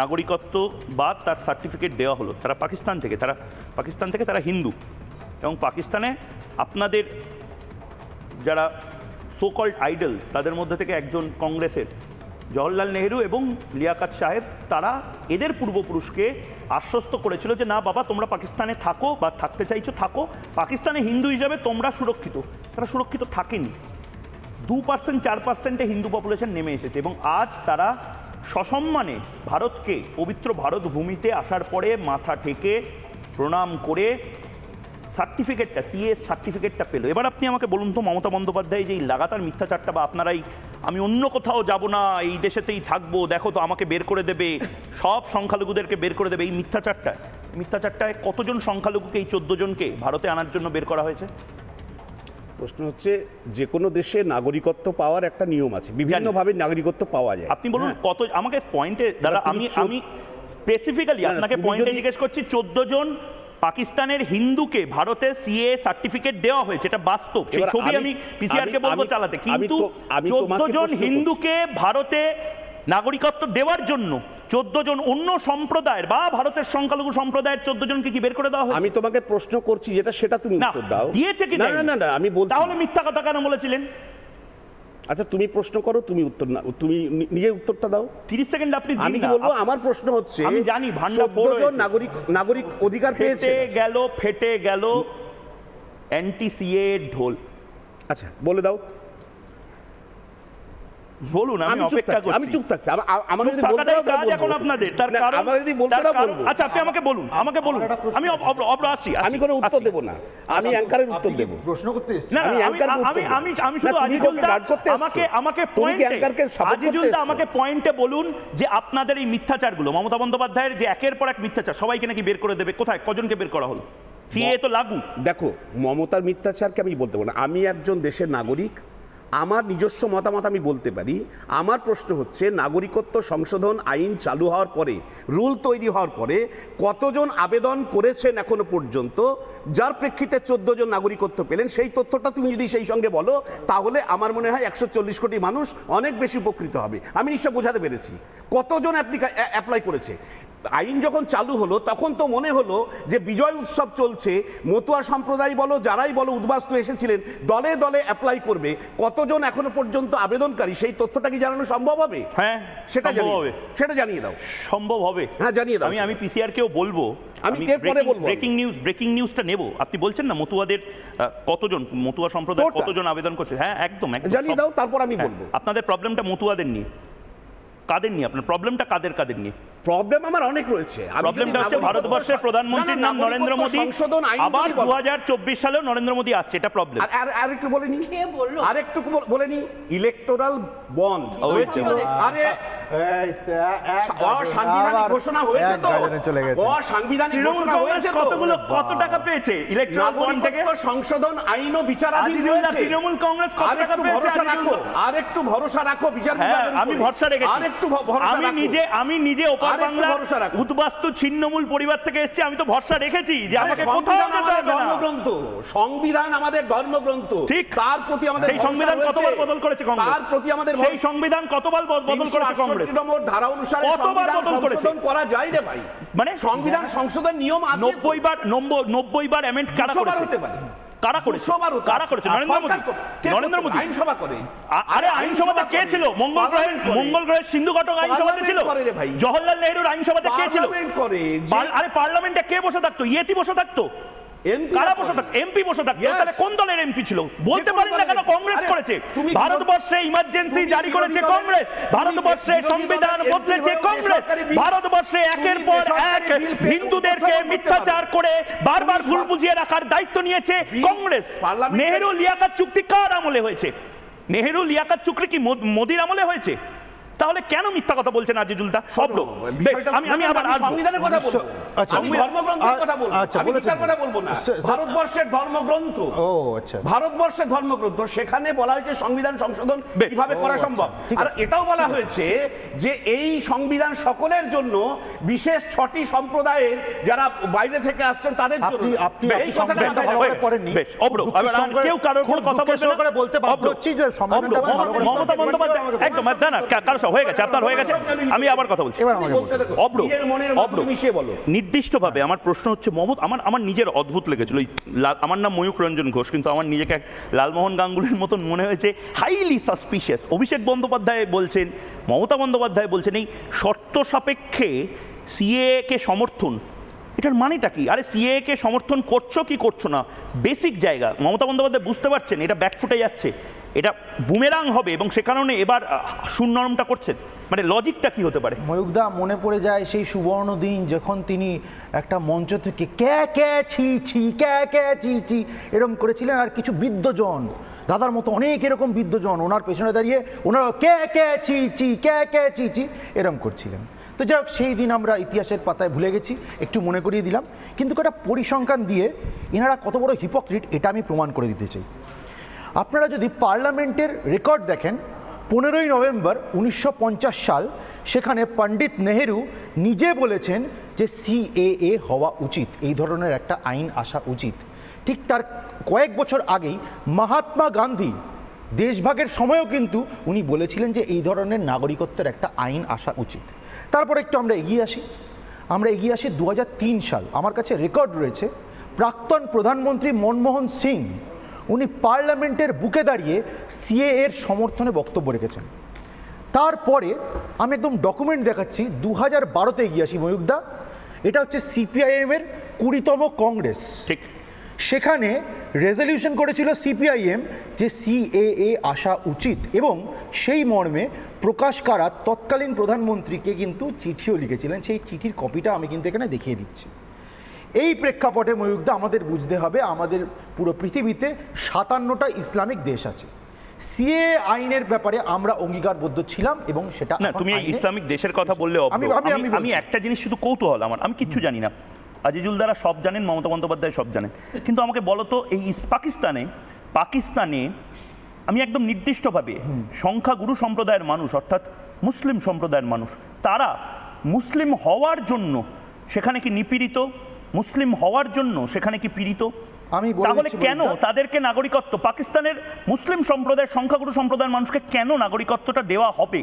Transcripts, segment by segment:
নাগরিকত্ব বা তার সার্টিফিকেট দেওয়া হলো, তারা পাকিস্তান থেকে তারা হিন্দু, এবং পাকিস্তানে আপনাদের যারা সো কল্ড আইডল তাদের মধ্যে থেকে একজন কংগ্রেসের জওহরলাল নেহেরু এবং লিয়াকত সাহেব, তারা এদের পূর্বপুরুষকে আশ্বস্ত করেছিল যে না বাবা, তোমরা পাকিস্তানে থাকো বা থাকতে চাইছো থাকো, পাকিস্তানে হিন্দু হিসাবে তোমরা সুরক্ষিত। তারা সুরক্ষিত থাকেনি। 2% 4%-এ হিন্দু পপুলেশন নেমে এসেছে, এবং আজ তারা সসম্মানে ভারতকে, পবিত্র ভারত ভূমিতে আসার পরে মাথা ঠেকে প্রণাম করে সার্টিফিকেটটা, সিএ সার্টিফিকেটটা পেল। এবার আপনি আমাকে বলুন তো, মমতা বন্দ্যোপাধ্যায় যে এই লাগাতার মিথ্যাচারটা, বা আপনারাই আমি অন্য কোথাও যাব না, এই দেশেতেই থাকবো, দেখো তো আমাকে বের করে দেবে, সব সংখ্যালঘুদেরকে বের করে দেবে, এই মিথ্যাচারটায় কতজন সংখ্যালঘুকে, এই 14 জনকে ভারতে আনার জন্য বের করা হয়েছে? প্রশ্ন হচ্ছে, যে কোনো দেশে নাগরিকত্ব পাওয়ার একটা নিয়ম আছে, বিভিন্নভাবে নাগরিকত্ব পাওয়া যায়। আপনি বলুন কত, আমাকে পয়েন্টে দাদা, আমি স্পেসিফিক্যালি আপনাকে পয়েন্টে জিজ্ঞেস করছি। 14 জন পাকিস্তানের হিন্দুকে ভারতে সিএ সার্টিফিকেট দেওয়া হয়েছে, এটা বাস্তব, সেই ছবি আমি পিসিআর কে বলবো চালাতে, কিন্তু 14 জন হিন্দুকে ভারতে নাগরিকত্ব দেওয়ার জন্য 14 জন অন্য সম্প্রদায়ের বা ভারতের সংখ্যালঘু সম্প্রদায়ের 14 জনকে কি বের করে দেওয়া হয়েছে? আমি তোমাকে প্রশ্ন করছি যেটা, সেটা তুমি উত্তর দাও। দিয়েছে কি? না না না, আমি বলছি তাহলে মিথ্যা কথা কেন বলেছিলেন? আচ্ছা, তুমি প্রশ্ন করো, তুমি উত্তর না, তুমি নিজে উত্তরটা দাও। 30 সেকেন্ড আপনি দিন। আমি কি বলবো? আমার প্রশ্ন হচ্ছে, আমি জানি ভান্ডার 14 জন নাগরিক অধিকার পেয়েছে, ফেটে গেল অ্যান্টি সিএ ঢোল। আচ্ছা বলে দাও, বলুন, আমি অপেক্ষা করছি। আমি চুপ থাকছি। আমার যদি বলতে দাও কাজ এখন আপনাদের, তার কারণ আমার যদি বলতে দাও বলবো। আচ্ছা আপনি আমাকে বলুন, আমি আসি। আমি কোনো উত্তর দেব না, আমি অ্যাঙ্কারের উত্তর দেব। প্রশ্ন করতে এসেছি না, আমি শুধু আমাকে পয়েন্টে বলুন যে আপনাদের এই মিথ্যাচারগুলো, মমতা বন্দ্যোপাধ্যায়ের যে একের পর এক মিথ্যাচার, সবাইকে নাকি বের করে দেবে, কোথায় কজনকে বের করা হলো? সিএ তো লাগু। দেখো, মমতার মিথ্যাচারকে আমি বলতে পারবো না। আমি একজন দেশের নাগরিক, আমার নিজস্ব মতামত আমি বলতে পারি। আমার প্রশ্ন হচ্ছে, নাগরিকত্ব সংশোধন আইন চালু হওয়ার পরে, রুল তৈরি হওয়ার পরে কতজন আবেদন করেছেন এখনো পর্যন্ত, যার প্রেক্ষিতে 14 জন নাগরিকত্ব পেলেন, সেই তথ্যটা তুমি যদি সেই সঙ্গে বলো, তাহলে আমার মনে হয় 140 কোটি মানুষ অনেক বেশি উপকৃত হবে। আমি নিশ্চয় বোঝাতে পেরেছি কতজন অ্যাপ্লাই করেছে। আইন যখন চালু হলো তখন তো মনে হলো যে বিজয় উৎসব চলছে, মতুয়া সম্প্রদায় বলো, যারাই বলো, উদ্বাস্তু এসেছিলেন, দলে দলে অ্যাপ্লাই করবে। কতজন এখনো পর্যন্ত আবেদনকারী, সেই তথ্যটা কি জানানো সম্ভব হবে? হ্যাঁ, সেটা জানিয়ে দাও। সম্ভব হবে, হ্যাঁ জানিয়ে দাও। আমি পিসিআর কেও বলবো, আমি এরপরে বলবো। ব্রেকিং নিউজটা নেব। আপনি বলছেন না মতুয়াদের কতজন, মতুয়া সম্প্রদায় কতজন আবেদন করছে? হ্যাঁ একদম জানিয়ে দাও, তারপর আমি বলবো। আপনাদের প্রবলেমটা মতুয়াদের নিয়ে, কাদের নিয়ে? আপনার প্রবলেমটা কাদের নিয়ে? প্রবলেম আমার অনেক রয়েছে। প্রবলেমটা হচ্ছে ভারতবর্ষের প্রধানমন্ত্রীর নাম নরেন্দ্র মোদী, আবার 2024 সালেও নরেন্দ্র মোদী আসছে, এটা প্রবলেম। আরেকটু বলে নি, আরেকটু বলে নি, ইলেকটোরাল বন্ড হয়েছিল। আরে অসাংবিধানিক ঘোষণা হয়েছে তো, অসাংবিধানিক ঘোষণা হয়েছে তো। কত টাকা পেয়েছে ইলেকটোরাল বন্ড থেকে? সংশোধন আইনও বিচারাধীন রয়েছে। তৃণমূল কংগ্রেস কত টাকা পেয়েছে? আরেকটু ভরসা রাখো বিচার বিভাগের উপর। আমি ভরসা রেখেছি। আরেকটু ভরসা রাখো। আমি নিজে ওপার বাংলার উদ্বাস্তু ছিন্নমূল পরিবার থেকে এসেছি, আমি তো ভরসা রেখেছি যে আমাকে কোথাও যেতে হবে না। ধর্মগ্রন্থ, সংবিধান আমাদের ধর্মগ্রন্থ, ঠিক তার প্রতি আমাদের সেই সংবিধান কতবার বদল করেছে কংগ্রেস? তার প্রতি আমাদের সেই সংবিধান কতবার বদল করেছে কংগ্রেস? নম্বর ধারা অনুসারে সংবিধান সংশোধন করা যায় রে ভাই, মানে সংবিধান সংশোধন নিয়ম আছে। 90 বার অ্যামেন্ড কারা করেছে? হতে পারে। কারা করেছে? নরেন্দ্র মোদী আইনসভা করে। আরে আইনসভাতে কে ছিল? মঙ্গল গ্রহের সিন্ধু ঘটক আইনসভাতে ছিল। জওহরলাল নেহরুর আইনসভাতে কে ছিল? আরে পার্লামেন্টে কে বসে থাকতো? ইয়েতি বসে থাকতো? কারা বসে থাকতো? এমপি বসে থাকতো। তাহলে কোন দলের এমপি ছিল? বলতে পারেন না কেন? কংগ্রেস করেছে। ভারতবর্ষে ইমার্জেন্সি জারি করেছে কংগ্রেস, ভারতবর্ষে সংবিধান বদলেছে কংগ্রেস, ভারতবর্ষে একের পর এক হিন্দুদেরকে মিথ্যাচার করে বারবার ভুল বুঝিয়ে রাখার দায়িত্ব নিয়েছে কংগ্রেস। নেহেরু লিয়াকত চুক্তি কার আমলে হয়েছে? নেহেরু লিয়াকত চুক্তি কি মোদির আমলে হয়েছে? তাহলে কেন মিথ্যা কথা বলছেন আজিজুলটা? আমি আবার সংবিধানের কথা বলবো। আমি ধর্মগ্রন্থের কথা বলবো, আমি গীতার কথা বলবো না। ভারতবর্ষের ধর্মগ্রন্থ, ভারতবর্ষের ধর্মগ্রন্থ, সেখানে বলা হয়েছে সংবিধান সংশোধন কিভাবে করা সম্ভব। আর এটাও বলা হয়েছে যে এই সংবিধান সকলের জন্য, বিশেষ 6টি সম্প্রদায়ের যারা বাইরে থেকে আসছেন তাদের জন্য। এই কথাটা মাথায় পড়েননি। কেউ কারোর কোনো কথা বলতে বাধ্য হচ্ছি যে মমতা বন্দ্যোপাধ্যায় একদম না, কারো সব হয়ে গেছে, আপনার হয়ে গেছে, আমি আবার কথা বলছি। নির্দিষ্টভাবে আমার প্রশ্ন হচ্ছে, আমার নিজের অদ্ভুত লেগেছিল, আমার নাম ময়ূক রঞ্জন ঘোষ, কিন্তু আমার নিজেকে লালমোহন গাঙ্গুলির মতন মনে হয়েছে, হাইলি সাসপিশিয়াস। অভিষেক বন্দ্যোপাধ্যায় বলছেন, মমতা বন্দ্যোপাধ্যায় বলছেন এই শর্ত সাপেক্ষে সিএএ কে সমর্থন, এটার মানেটা কি? আরে সিএএ কে সমর্থন করছো কি করছো না, বেসিক জায়গা মমতা বন্দ্যোপাধ্যায় বুঝতে পারছেন এটা ব্যাকফুটে যাচ্ছে, এটা বুমেরাং হবে, এবং সে কারণে এবার সুনরমটা করছেন। মানে লজিকটা কি হতে পারে? ময়ূকদা, মনে পড়ে যায় সেই সুবর্ণ দিন যখন তিনি একটা মঞ্চ থেকে ক্যা ক্যা ছি ছি ক্যা ক্যা ছি ছি এরকম করেছিলেন, আর কিছু বৃদ্ধজন দাদার মতো অনেক এরকম বৃদ্ধজন ওনার পেছনে দাঁড়িয়ে ওনারা ক্যা ক্যা ছি ছি ক্যা ক্যা ছি ছি এরকম করছিলেন। তো যাই হোক, সেই দিন আমরা ইতিহাসের পাতায় ভুলে গেছি, একটু মনে করিয়ে দিলাম। কিন্তু একটা পরিসংখ্যান দিয়ে এনারা কত বড় হিপোক্রিট এটা আমি প্রমাণ করে দিতে চাই। আপনারা যদি পার্লামেন্টের রেকর্ড দেখেন, 15ই নভেম্বর 1950 সাল, সেখানে পণ্ডিত নেহেরু নিজে বলেছেন যে সিএএ হওয়া উচিত, এই ধরনের একটা আইন আসা উচিত। ঠিক তার কয়েক বছর আগেই মহাত্মা গান্ধী দেশভাগের সময়ও কিন্তু উনি বলেছিলেন যে এই ধরনের নাগরিকত্বের একটা আইন আসা উচিত। তারপর একটু আমরা এগিয়ে আসি 2003 সাল, আমার কাছে রেকর্ড রয়েছে, প্রাক্তন প্রধানমন্ত্রী মনমোহন সিং উনি পার্লামেন্টের বুকে দাঁড়িয়ে সিএএ এর সমর্থনে বক্তব্য রেখেছেন। তারপরে আমি একদম ডকুমেন্ট দেখাচ্ছি, 2012-তে এগিয়ে আসি ময়ূকদা, এটা হচ্ছে সিপিআইএম এর 20তম কংগ্রেস। ঠিক, সেখানে রেজলিউশন করেছিল সিপিআইএম যে সিএএ আসা উচিত, এবং সেই মর্মে প্রকাশ কারাত তৎকালীন প্রধানমন্ত্রীকে কিন্তু চিঠিও লিখেছিলেন। সেই চিঠির কপিটা আমি কিন্তু এখানে দেখিয়ে দিচ্ছি। এই প্রেক্ষাপটে ময়ূকদা আমাদের বুঝতে হবে, আমাদের পুরো পৃথিবীতে 57টা ইসলামিক দেশ আছে। সিএএ আইনের ব্যাপারে আমরা অঙ্গীকারবদ্ধ ছিলাম, এবং সেটা না, তুমি ইসলামিক দেশের কথা বললে আমি একটা জিনিস শুধু কৌতূহল আমার, আমি কিচ্ছু জানি না, আজিজুল দ্বারা সব জানেন, মমতা বন্দ্যোপাধ্যায় সব জানেন, কিন্তু আমাকে বলো তো, এই পাকিস্তানে আমি একদম নির্দিষ্টভাবে সংখ্যাগুরু সম্প্রদায়ের মানুষ, অর্থাৎ মুসলিম সম্প্রদায়ের মানুষ, তারা মুসলিম হওয়ার জন্য সেখানে কি নিপীড়িত, মুসলিম হওয়ার জন্য সেখানে কি পীড়িত? তাহলে কেন তাদেরকে নাগরিকত্ব, পাকিস্তানের মুসলিম সম্প্রদায়ের সংখ্যাগুরু সম্প্রদায়ের মানুষকে কেন নাগরিকত্বটা দেওয়া হবে?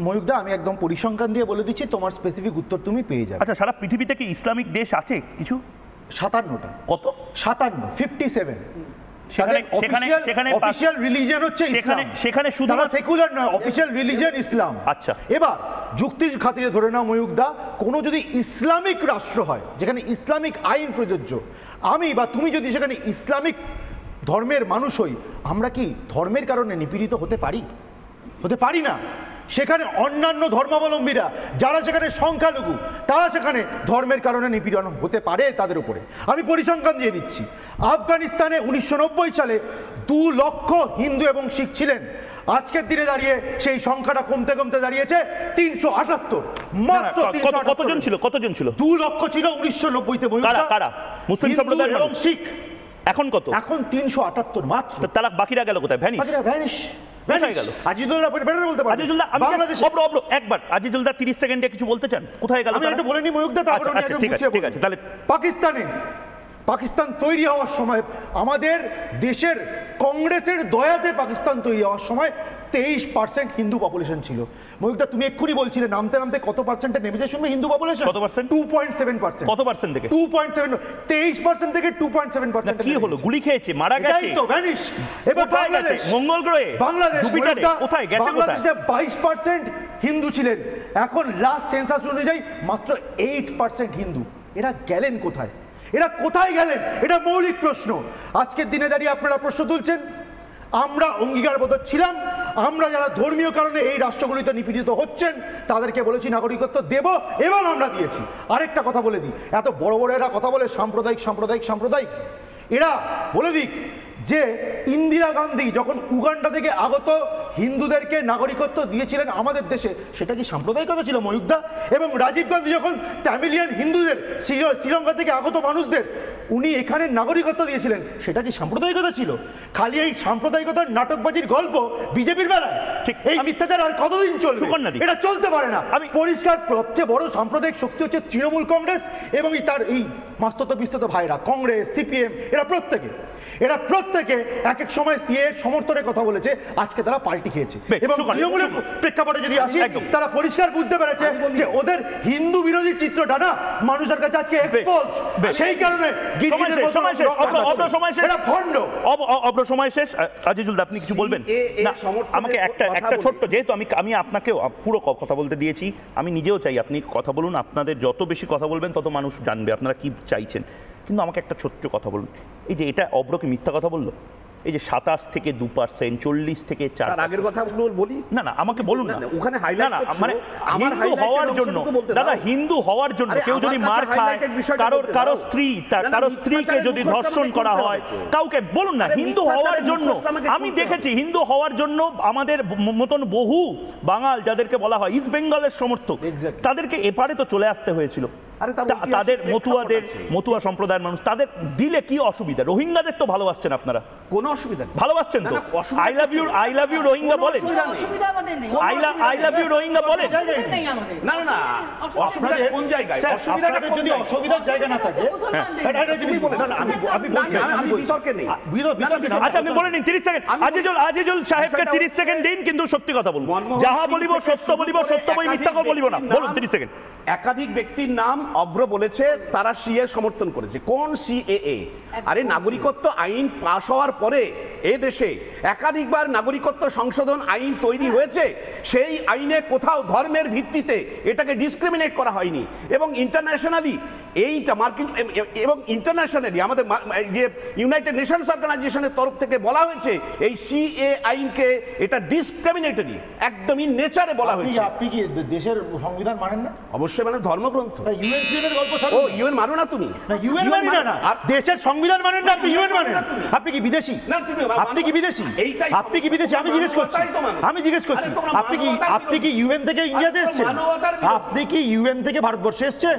ময়ূকদা, আমি একদম পরিসংখ্যান দিয়ে বলে দিচ্ছি, তোমার স্পেসিফিক উত্তর তুমি পেয়ে যাবে। আচ্ছা, সারা পৃথিবীতে কি ইসলামিক দেশ আছে কিছু? 57টা। কত? 57। অফিশিয়াল রিলিজিয়ন হচ্ছে ইসলাম, সেখানে শুধু সেকুলার নয়, অফিশিয়াল রিলিজিয়ন ইসলাম। আচ্ছা, এবার যুক্তির খাতিরে ধরে নাও ময়ূকদা, কোনো যদি ইসলামিক রাষ্ট্র হয় যেখানে ইসলামিক আইন প্রযোজ্য, আমি বা তুমি যদি সেখানে ইসলামিক ধর্মের মানুষ হই, আমরা কি ধর্মের কারণে নিপীড়িত হতে পারি না? সেখানে অন্যান্য ধর্মাবলম্বীরা যারা সেখানে সংখ্যালঘু, তারা সেখানে ধর্মের কারণে নিপীড়ন হতে পারে তাদের উপরে। আমি পরিসংখ্যান দিয়ে দিচ্ছি, আফগানিস্তানে 1990 সালে 2 লক্ষ হিন্দু এবং শিখ ছিলেন, আজকের দিনে দাঁড়িয়ে সেই সংখ্যাটা কমতে কমতে দাঁড়িয়েছে 378। মাত্র কতজন ছিল? 2 লক্ষ ছিল 1990-তে। কারা? মুসলিম সম্প্রদায়ের এবং শিখ। এখন কত? এখন 378 মাত্র। তারা বাকিরা গেল কোথায়? ভ্যানিশ। আজিজুল্লাহ বলতে পারে। একবার আজিজুল্লাহ 30 সেকেন্ডে কিছু বলতে চান? কোথায় গেল? আমি একটু বলে নি ময়ূকদা, তারপর ঠিক আছে। তাহলে পাকিস্তান তৈরি হওয়ার সময়, আমাদের দেশের কংগ্রেসের দয়াতে পাকিস্তান তৈরি হওয়ার সময় 23% হিন্দু পপুলেশন ছিল। ময়ূকদা, তুমি এক্ষুনি বলছিলে নামতে নামতে কত পার্সেন্টে নেমে যায় শুনবে হিন্দু পপুলেশন? কত পার্সেন্ট? 2.7%। কত পার্সেন্ট থেকে? 2.7, 23% থেকে 2.7%। কি হলো? গুলি খেয়েছে, মারা গেছে? তো ভ্যানিশ। এবার বাংলাদেশ, মঙ্গল গ্রহে, বাংলাদেশ কোথায় গেছে? বাংলাদেশে 22% হিন্দু ছিলেন, এখন লাস্ট সেন্সাস অনুযায়ী মাত্র 8% হিন্দু। এরা গেলেন কোথায়? এটা মৌলিক প্রশ্ন। আজকের দিনে দাঁড়িয়ে আপনারা প্রশ্ন তুলছেন, আমরা অঙ্গীকারবদ্ধ ছিলাম, আমরা যারা ধর্মীয় কারণে এই রাষ্ট্রগুলিতে নিপীড়িত হচ্ছেন তাদেরকে বলেছি নাগরিকত্ব দেব, এবং আমরা দিয়েছি। আরেকটা কথা বলে দিই, এত বড় এরা কথা বলে সাম্প্রদায়িক, এরা বলে দিক যে ইন্দিরা গান্ধী যখন উগান্ডা থেকে আগত হিন্দুদেরকে নাগরিকত্ব দিয়েছিলেন আমাদের দেশে, সেটা কি সাম্প্রদায়িকতা ছিল ময়ূকদা? এবং রাজীব গান্ধী যখন তামিলিয়ান হিন্দুদের শ্রীলঙ্কা থেকে আগত মানুষদের উনি এখানে নাগরিকত্ব দিয়েছিলেন, সেটা কি সাম্প্রদায়িকতা ছিল? খালি এই সাম্প্রদায়িকতার নাটকবাজির গল্প বিজেপির বেলায়, ঠিক এই মিথ্যাচার আর কতদিন চলবে? এটা চলতে পারে না। আমি পরিষ্কার, সবচেয়ে বড় সাম্প্রদায়িক শক্তি হচ্ছে তৃণমূল কংগ্রেস এবং তার এই মাস্তত বিস্তত ভাইরা কংগ্রেস, সিপিএম, এরা প্রত্যেকে এক এক সময় সিএ এর সমর্থনের কথা বলেছে, আজকে তারা পাল্টি খেয়েছে। এবং তৃণমূলের প্রেক্ষাপটে যদি আসি, তারা পরিষ্কার বুঝতে পেরেছে যে ওদের হিন্দু বিরোধী চিত্রটা না মানুষের কাছে আজকে এক্সপোজ। সেই কারণে সময় শেষ। আজিজুল দা, আপনি কিছু বলবেন? আমাকে একটা ছোট্ট, যেহেতু আমি আপনাকেও পুরো কথা বলতে দিয়েছি, আমি নিজেও চাই আপনি কথা বলুন। আপনাদের যত বেশি কথা বলবেন তত মানুষ জানবে আপনারা কি চাইছেন। কিন্তু আমাকে একটা ছোট্ট কথা বলুন, এই যে এটা অব্রকে মিথ্যা কথা বললো, এই যে 27 থেকে 2%, 40 থেকে 4, আগের কথা বলি না আমাকে বলুন না। ওখানে হাইলাইট মানে হিন্দু হওয়ার জন্য, দাদা হিন্দু হওয়ার জন্য কেউ যদি মার খায়, কারো স্ত্রীকে যদি ধর্ষণ করা হয়, কাউকে বলুন না হিন্দু হওয়ার জন্য। আমি দেখেছি হিন্দু হওয়ার জন্য আমাদের মতন বহু বাঙাল যাদেরকে বলা হয় ইস্ট বেঙ্গলের সমর্থক, তাদেরকে এপারে তো চলে আসতে হয়েছিল। তাদের মতুয়া সম্প্রদায়ের মানুষ, তাদের দিলে কি অসুবিধা? রোহিঙ্গাদের তো ভালোবাসছেন আপনারা, কোনো অসুবিধা নেই, ভালোবাসছেন তো। আই লাভ ইউ রোহিঙ্গা বলেন, আই লাভ ইউ রোহিঙ্গা বলেন। না না, অসুবিধা কোন জায়গায়? অসুবিধাটা যদি অসুবিধার জায়গা না থাকে, তুমি বলেন। না আমি বিতর্কে নেই। আচ্ছা আপনি বলে নিন 30 সেকেন্ড। আজিজুল সাহেবকে 30 সেকেন্ড দিন, কিন্তু সত্যি কথা বলবো, যাহা বলিব সত্য বলিব, সত্য বই মিথ্যা কথা বলিব না। বলুন 30 সেকেন্ড। একাধিক ব্যক্তির নাম অভ্র বলেছে তারা সিএ সমর্থন করেছে। কোন সিএএ? আরে নাগরিকত্ব আইন পাশ হওয়ার পরে এ দেশে একাধিকবার নাগরিকত্ব সংশোধন আইন তৈরি হয়েছে। সেই আইনে কোথাও ধর্মের ভিত্তিতে এটাকে ডিসক্রিমিনেট করা হয়নি। এবং ইন্টারন্যাশনালি এইটা মার্কিন এবং ইন্টারন্যাশনালি আমাদের যে ইউনাইটেড নেশনস অর্গানাইজেশনের তরফ থেকে বলা হয়েছে এই সিএ আইনকে এটা ডিসক্রিমিনেটরি, একদমই নেচারে বলা হয়েছে। আপনি কি দেশের সংবিধান মানেন না? অবশ্যই মানে ধর্মগ্রন্থ। ইউএন গল্প ও ইউএন মানো না তুমি? ইউএন মানি না। দেশের সংবিধান মানেন না, আপনি ইউএন মানেন। আপনি কি বিদেশি? আপনি কি বিদেশি? আপনি কি বিদেশি? আমি জিজ্ঞেস করছি আপনি কি ইউএন থেকে ইন্ডিয়াতে এসেছেন? আপনি কি ইউএন থেকে ভারতবর্ষে এসেছেন?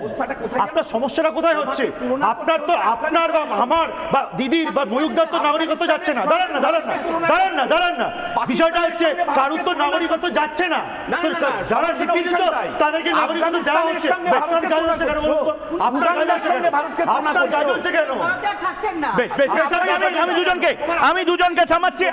আপনার সমস্যাটা কোথায় হচ্ছে? আপনার তো আপনার বা আমার বা দিদির বা ময়ূকদার তো নাগরিকত্ব যাচ্ছে না। দাঁড়ান না, বিষয়টা হচ্ছে কারুর তো নাগরিকত্ব যাচ্ছে না। যারা শিক্ষিত তাদেরকে নাগরিকত্ব দেওয়া হচ্ছে। আপনার কাজ হচ্ছে কেন বলুন তো? আপনার কাজ হচ্ছে কেন? আমি দুজনকে থামাচ্ছি।